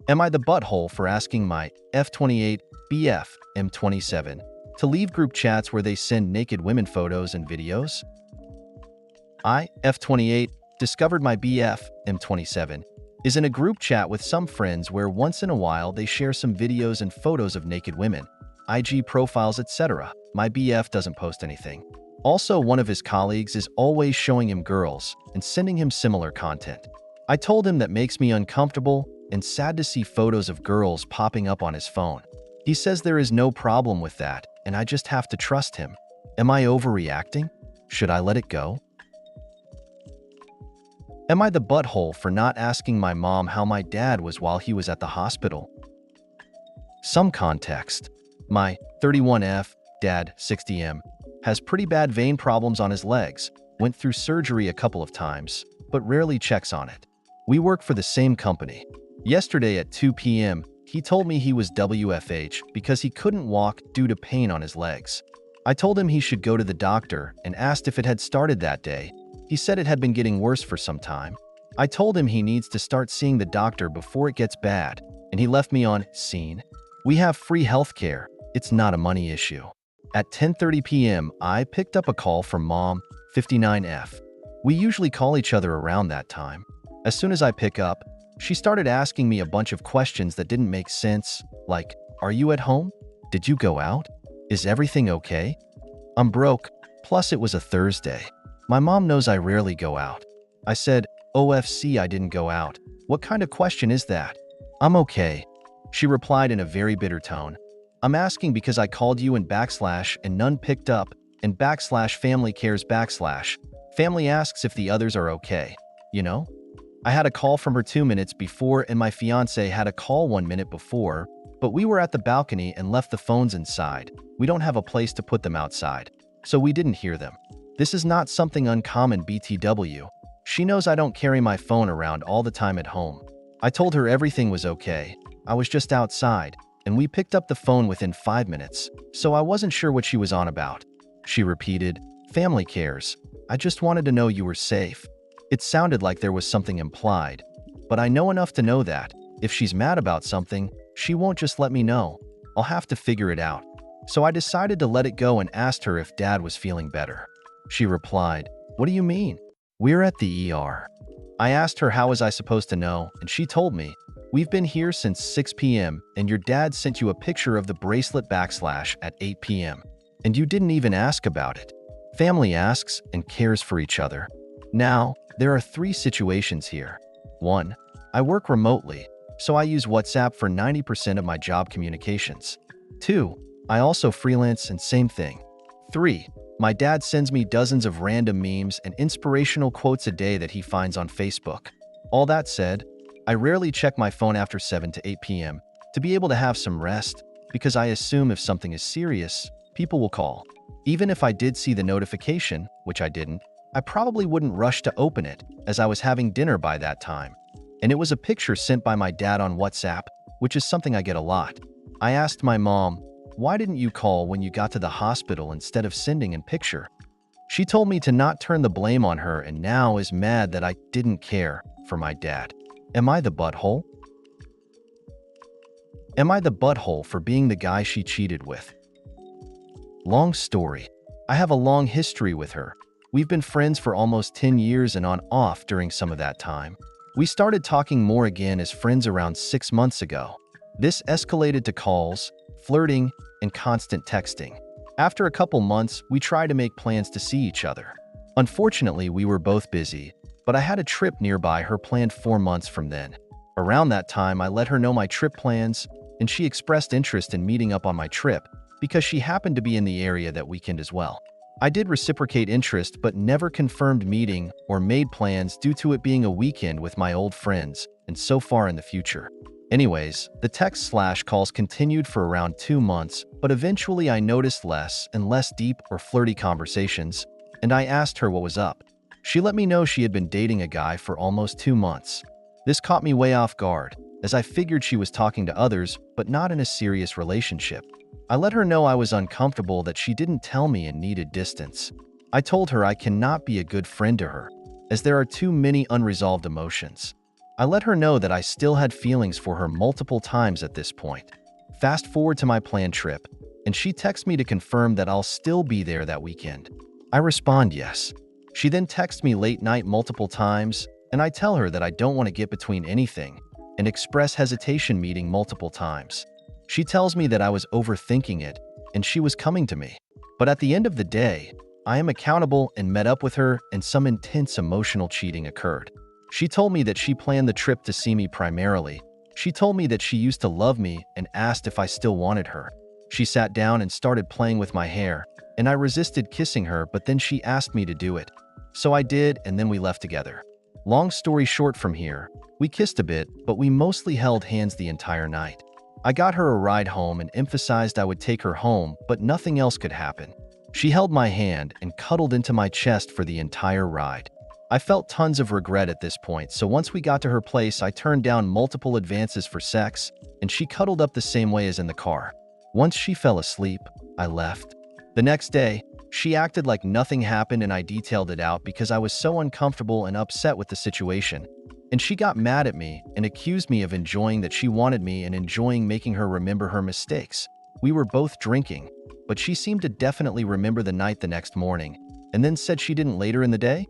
Am I the butthole for asking my F28 BF M27 to leave group chats where they send naked women photos and videos? I, F28, discovered my BF M27 is in a group chat with some friends where once in a while they share some videos and photos of naked women, IG profiles, etc. My BF doesn't post anything. Also, one of his colleagues is always showing him girls and sending him similar content. I told him that makes me uncomfortable and sad to see photos of girls popping up on his phone. He says there is no problem with that, and I just have to trust him. Am I overreacting? Should I let it go? Am I the butthole for not asking my mom how my dad was while he was at the hospital? Some context. My 31F dad, 60M, has pretty bad vein problems on his legs, went through surgery a couple of times, but rarely checks on it. We work for the same company. Yesterday at 2 p.m., he told me he was WFH because he couldn't walk due to pain on his legs. I told him he should go to the doctor and asked if it had started that day. He said it had been getting worse for some time. I told him he needs to start seeing the doctor before it gets bad, and he left me on scene. We have free healthcare. It's not a money issue. At 10:30 p.m., I picked up a call from Mom, 59F. We usually call each other around that time. As soon as I pick up, she started asking me a bunch of questions that didn't make sense, like, "Are you at home? Did you go out? Is everything okay? I'm broke." Plus, it was a Thursday. My mom knows I rarely go out. I said, "OFC, I didn't go out. What kind of question is that?" "I'm okay." She replied in a very bitter tone. "I'm asking because I called you and none picked up, and family cares family asks if the others are okay. You know? I had a call from her 2 minutes before and my fiance had a call 1 minute before, but we were at the balcony and left the phones inside. We don't have a place to put them outside, so we didn't hear them. This is not something uncommon BTW. She knows I don't carry my phone around all the time at home. I told her everything was okay. I was just outside, and we picked up the phone within 5 minutes, so I wasn't sure what she was on about." She repeated, "Family cares. I just wanted to know you were safe." It sounded like there was something implied, but I know enough to know that if she's mad about something, she won't just let me know. I'll have to figure it out. So I decided to let it go and asked her if Dad was feeling better. She replied, "What do you mean? We're at the ER." I asked her how was I supposed to know, and she told me, "We've been here since 6 p.m. and your dad sent you a picture of the bracelet at 8 p.m. and you didn't even ask about it." Family asks and cares for each other. Now, there are 3 situations here. 1. I work remotely, so I use WhatsApp for 90% of my job communications. 2. I also freelance and same thing. 3. My dad sends me dozens of random memes and inspirational quotes a day that he finds on Facebook. All that said, I rarely check my phone after 7 to 8 p.m. to be able to have some rest, because I assume if something is serious, people will call. Even if I did see the notification, which I didn't, I probably wouldn't rush to open it, as I was having dinner by that time. And it was a picture sent by my dad on WhatsApp, which is something I get a lot. I asked my mom, "Why didn't you call when you got to the hospital instead of sending a picture?" She told me to not turn the blame on her and now is mad that I didn't care for my dad. Am I the butthole? Am I the butthole for being the guy she cheated with? Long story. I have a long history with her. We've been friends for almost 10 years and on off during some of that time. We started talking more again as friends around 6 months ago. This escalated to calls, flirting, and constant texting. After a couple months, we tried to make plans to see each other. Unfortunately, we were both busy, but I had a trip nearby her planned 4 months from then. Around that time, I let her know my trip plans, and she expressed interest in meeting up on my trip because she happened to be in the area that weekend as well. I did reciprocate interest but never confirmed meeting or made plans due to it being a weekend with my old friends and so far in the future. Anyways, the text/calls continued for around 2 months, but eventually I noticed less and less deep or flirty conversations, and I asked her what was up. She let me know she had been dating a guy for almost 2 months. This caught me way off guard, as I figured she was talking to others, but not in a serious relationship. I let her know I was uncomfortable that she didn't tell me and needed distance. I told her I cannot be a good friend to her, as there are too many unresolved emotions. I let her know that I still had feelings for her multiple times at this point. Fast forward to my planned trip, and she texts me to confirm that I'll still be there that weekend. I respond yes. She then texts me late night multiple times, and I tell her that I don't want to get between anything and express hesitation meeting multiple times. She tells me that I was overthinking it and she was coming to me. But at the end of the day, I am accountable and met up with her, and some intense emotional cheating occurred. She told me that she planned the trip to see me primarily. She told me that she used to love me and asked if I still wanted her. She sat down and started playing with my hair, and I resisted kissing her, but then she asked me to do it. So I did, and then we left together. Long story short from here, we kissed a bit, but we mostly held hands the entire night. I got her a ride home and emphasized I would take her home, but nothing else could happen. She held my hand and cuddled into my chest for the entire ride. I felt tons of regret at this point, so once we got to her place, I turned down multiple advances for sex, and she cuddled up the same way as in the car. Once she fell asleep, I left. The next day, she acted like nothing happened, and I detailed it out because I was so uncomfortable and upset with the situation. And she got mad at me and accused me of enjoying that she wanted me and enjoying making her remember her mistakes. We were both drinking, but she seemed to definitely remember the night the next morning, and then said she didn't later in the day.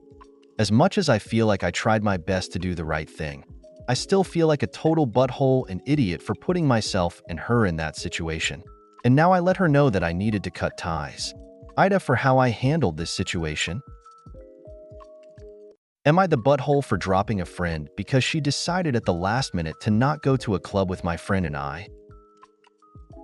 As much as I feel like I tried my best to do the right thing, I still feel like a total butthole and idiot for putting myself and her in that situation. And now I let her know that I needed to cut ties. AITA for how I handled this situation. Am I the butthole for dropping a friend because she decided at the last minute to not go to a club with my friend and I?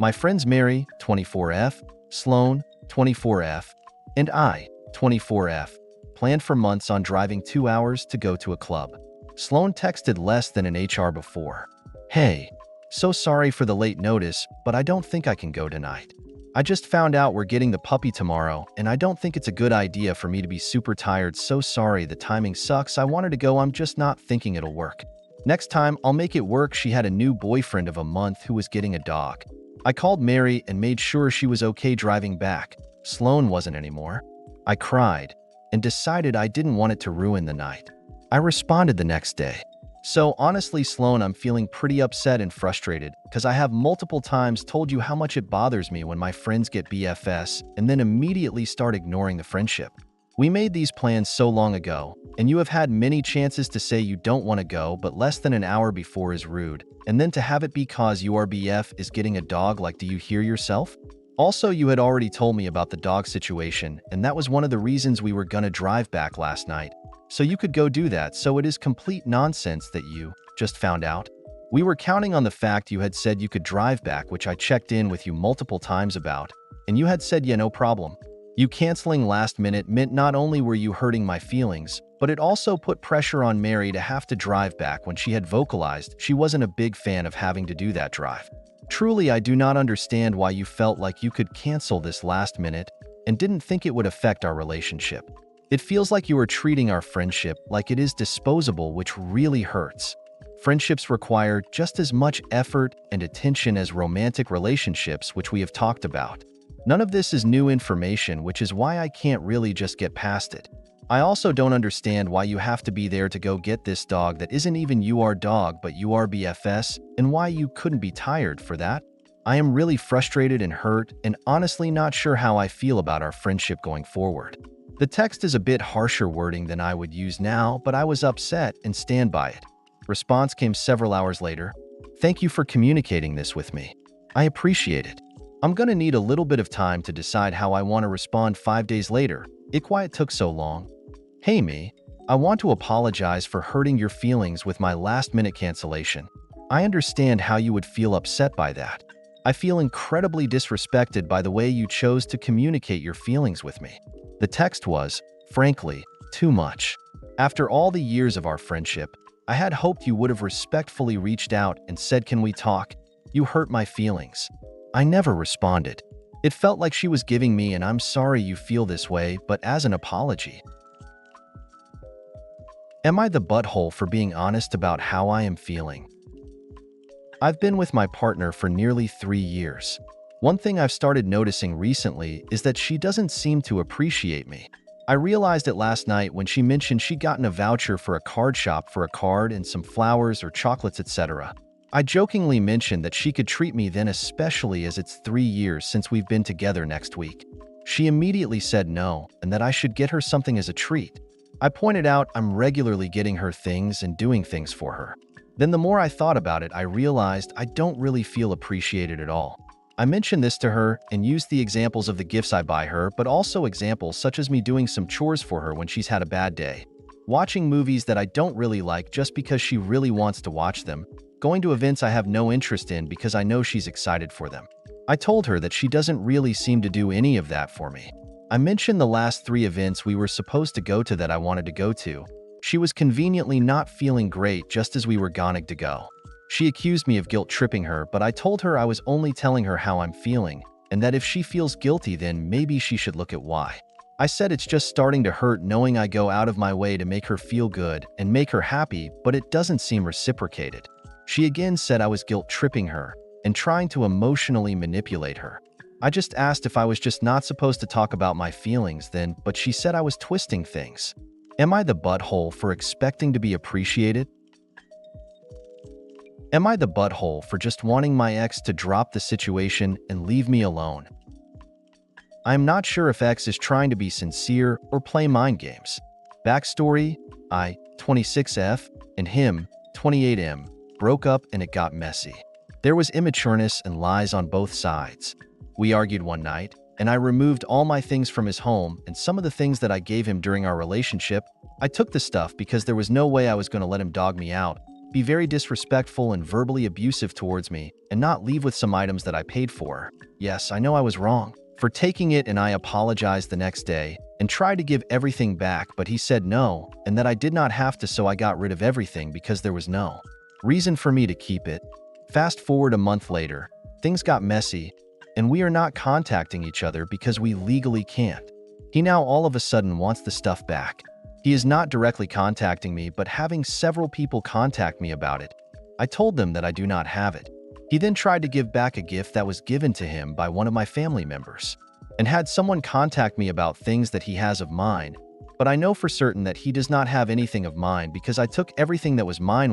My friends Mary, 24F, Sloan, 24F, and I, 24F, planned for months on driving 2 hours to go to a club. Sloan texted less than an HR before. Hey, so sorry for the late notice, but I don't think I can go tonight. I just found out we're getting the puppy tomorrow, and I don't think it's a good idea for me to be super tired. So sorry, the timing sucks. I wanted to go, I'm just not thinking it'll work. Next time, I'll make it work. She had a new boyfriend of a month who was getting a dog. I called Mary and made sure she was okay driving back. Sloan wasn't anymore. I cried and decided I didn't want it to ruin the night. I responded the next day. So honestly, Sloan, I'm feeling pretty upset and frustrated because I have multiple times told you how much it bothers me when my friends get BFS and then immediately start ignoring the friendship. We made these plans so long ago, and you have had many chances to say you don't want to go, but less than an hour before is rude. And then to have it because your BF is getting a dog, like, do you hear yourself? Also, you had already told me about the dog situation, and that was one of the reasons we were gonna drive back last night. So you could go do that, so it is complete nonsense that you just found out. We were counting on the fact you had said you could drive back, which I checked in with you multiple times about, and you had said yeah, no problem. You canceling last minute meant not only were you hurting my feelings, but it also put pressure on Mary to have to drive back when she had vocalized she wasn't a big fan of having to do that drive. Truly, I do not understand why you felt like you could cancel this last minute and didn't think it would affect our relationship. It feels like you are treating our friendship like it is disposable, which really hurts. Friendships require just as much effort and attention as romantic relationships, which we have talked about. None of this is new information, which is why I can't really just get past it. I also don't understand why you have to be there to go get this dog that isn't even your dog but your BFS, and why you couldn't be tired for that. I am really frustrated and hurt, and honestly not sure how I feel about our friendship going forward. The text is a bit harsher wording than I would use now, but I was upset and stand by it. Response came several hours later. Thank you for communicating this with me. I appreciate it. I'm gonna need a little bit of time to decide how I want to respond. 5 days later. Why it took so long? Hey me, I want to apologize for hurting your feelings with my last-minute cancellation. I understand how you would feel upset by that. I feel incredibly disrespected by the way you chose to communicate your feelings with me. The text was, frankly, too much. After all the years of our friendship, I had hoped you would have respectfully reached out and said, can we talk? You hurt my feelings. I never responded. It felt like she was giving me an I'm sorry you feel this way, but as an apology. Am I the butthole for being honest about how I am feeling? I've been with my partner for nearly 3 years. One thing I've started noticing recently is that she doesn't seem to appreciate me. I realized it last night when she mentioned she'd gotten a voucher for a card shop for a card and some flowers or chocolates, etc. I jokingly mentioned that she could treat me then, especially as it's 3 years since we've been together next week. She immediately said no, and that I should get her something as a treat. I pointed out I'm regularly getting her things and doing things for her. Then the more I thought about it, I realized I don't really feel appreciated at all. I mentioned this to her and used the examples of the gifts I buy her, but also examples such as me doing some chores for her when she's had a bad day, watching movies that I don't really like just because she really wants to watch them, going to events I have no interest in because I know she's excited for them. I told her that she doesn't really seem to do any of that for me. I mentioned the last 3 events we were supposed to go to that I wanted to go to. She was conveniently not feeling great just as we were going to go. She accused me of guilt-tripping her, but I told her I was only telling her how I'm feeling, and that if she feels guilty then maybe she should look at why. I said it's just starting to hurt knowing I go out of my way to make her feel good and make her happy, but it doesn't seem reciprocated. She again said I was guilt-tripping her and trying to emotionally manipulate her. I just asked if I was just not supposed to talk about my feelings then, but she said I was twisting things. Am I the butthole for expecting to be appreciated? Am I the butthole for just wanting my ex to drop the situation and leave me alone? I am not sure if X is trying to be sincere or play mind games. Backstory: I, 26F, and him, 28M, broke up and it got messy. There was immatureness and lies on both sides. We argued one night, and I removed all my things from his home and some of the things that I gave him during our relationship. I took the stuff because there was no way I was going to let him dog me out, be very disrespectful and verbally abusive towards me, and not leave with some items that I paid for. Yes, I know I was wrong for taking it, and I apologized the next day and tried to give everything back, but he said no and that I did not have to, so I got rid of everything because there was no reason for me to keep it. Fast forward a month later, things got messy, and we are not contacting each other because we legally can't. He now all of a sudden wants the stuff back. He is not directly contacting me, but having several people contact me about it. I told them that I do not have it. He then tried to give back a gift that was given to him by one of my family members, and had someone contact me about things that he has of mine, but I know for certain that he does not have anything of mine because I took everything that was mine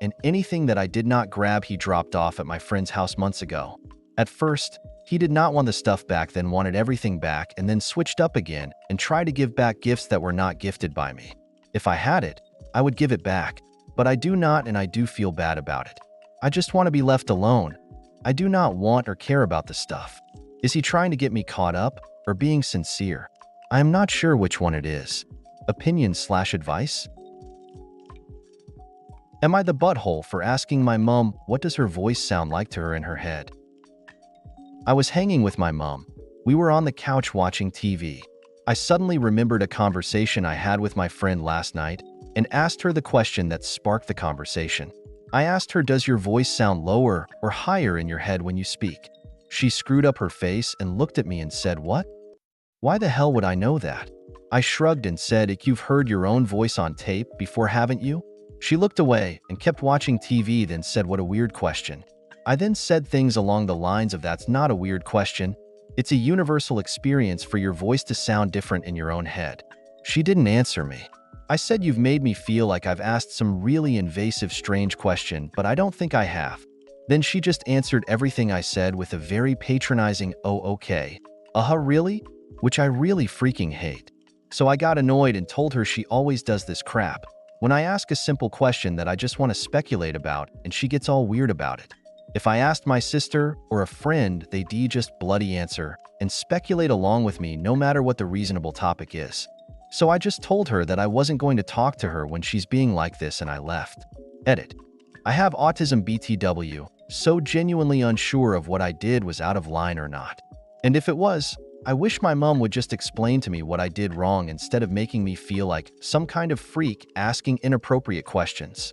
and anything that I did not grab he dropped off at my friend's house months ago. At first, he did not want the stuff back, then wanted everything back, and then switched up again and tried to give back gifts that were not gifted by me. If I had it, I would give it back, but I do not, and I do feel bad about it. I just want to be left alone. I do not want or care about the stuff. Is he trying to get me caught up or being sincere? I am not sure which one it is. Opinion/advice? Am I the butthole for asking my mom what does her voice sound like to her in her head? I was hanging with my mom. We were on the couch watching TV. I suddenly remembered a conversation I had with my friend last night and asked her the question that sparked the conversation. I asked her, does your voice sound lower or higher in your head when you speak? She screwed up her face and looked at me and said, what? Why the hell would I know that? I shrugged and said, you've heard your own voice on tape before, haven't you? She looked away and kept watching TV, then said, what a weird question. I then said things along the lines of, that's not a weird question. It's a universal experience for your voice to sound different in your own head. She didn't answer me. I said, you've made me feel like I've asked some really invasive, strange question, but I don't think I have. Then she just answered everything I said with a very patronizing, oh, okay. Really? Which I really freaking hate. So I got annoyed and told her she always does this crap when I ask a simple question that I just want to speculate about, and she gets all weird about it. If I asked my sister or a friend, they'd just bloody answer and speculate along with me no matter what the reasonable topic is. So I just told her that I wasn't going to talk to her when she's being like this, and I left. Edit. I have autism BTW, so genuinely unsure of what I did was out of line or not. And if it was, I wish my mom would just explain to me what I did wrong instead of making me feel like some kind of freak asking inappropriate questions.